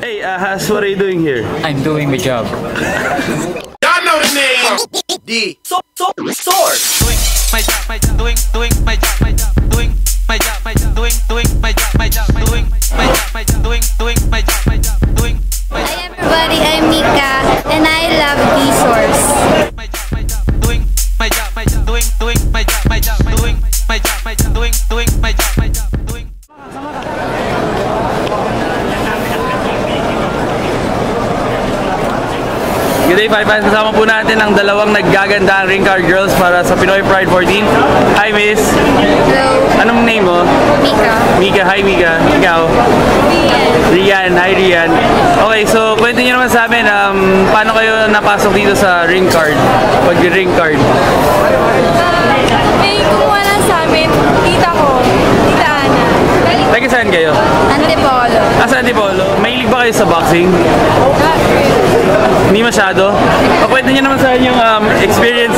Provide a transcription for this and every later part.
Hey, Has, what are you doing here? I'm doing my job. Y'all know the name. The source. Doing my job, doing my job, doing my job, doing my job, doing my job, doing my job, doing. Hi everybody, I'm Mika and I love D-Source. Doing my job, doing my job, doing my job, doing my job, doing. Good day, Five Fans. Kasama po natin ang dalawang naggagandang ring card girls para sa Pinoy Pride 14. Hi, Miss. Hello, Anong name mo? Mika. Mika. Hi, Mika. Ikaw? Rian. Hi, Rian. Okay, so kwento niyo naman sa amin, paano kayo napasok dito sa ring card? Pag-ring card. May kumuha lang sa amin, tita ko, tita Ana. Taga saan kayo? Antipolo. Sa Antipolo. Mahilig ba kayo sa boxing? Hindi masyado? O kwento niyo naman sa akin yung experience.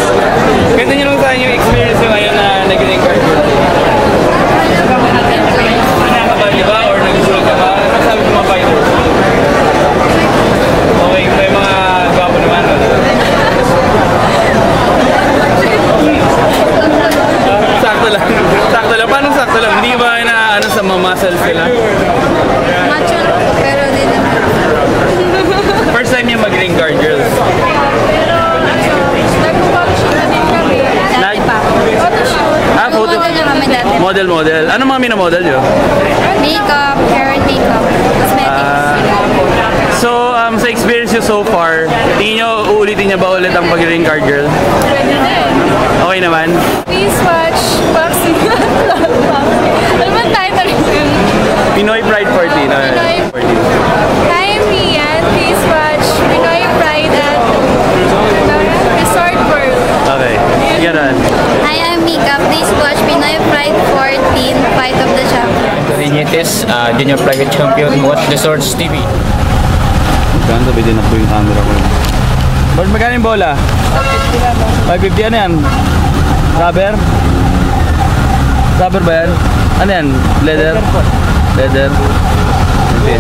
Kwento niyo naman sa akin yung experience nyo ngayon na nag-ring card. Ano ba, di ba? Or nag-sulog ka ba? Ano sabi ko mga fighters? Okay, may mga gwapo naman. Sakto lang. Sakto lang. Paano sakto lang? Hindi ba na ano sa mga muscles sila? Macho, pero di naman. First time yung mag-ring card, girls. Pero, nag-photoshoot na din kami. Dati pa. Photoshoot. Photo. Model na kami dati. Model. Ano mga minamodel nyo? Makeup, hair and makeup, cosmetics. So, sa experience nyo so far, tingin nyo, uulitin niya ba ulit ang pag-ring card, girl? Pwede na eh. Okay naman? Please watch Boxing. Ano man title yun? Pinoy Pride 14. Pinoy. 14. Hi, Rian. Please watch Pinoy Pride at Resort World. Okay. Ganun. Hi, I'm Mika. Please watch Pinoy Pride 14, Fight of the Champions. Rinites, Junior Private Champion, watch the Source TV. Ganda, din ako yung camera ko. Bard, magkano yung bola? 550. Ano yan? Rubber? Rubber ba yan? Ano yan? Leather? Leather? Sige.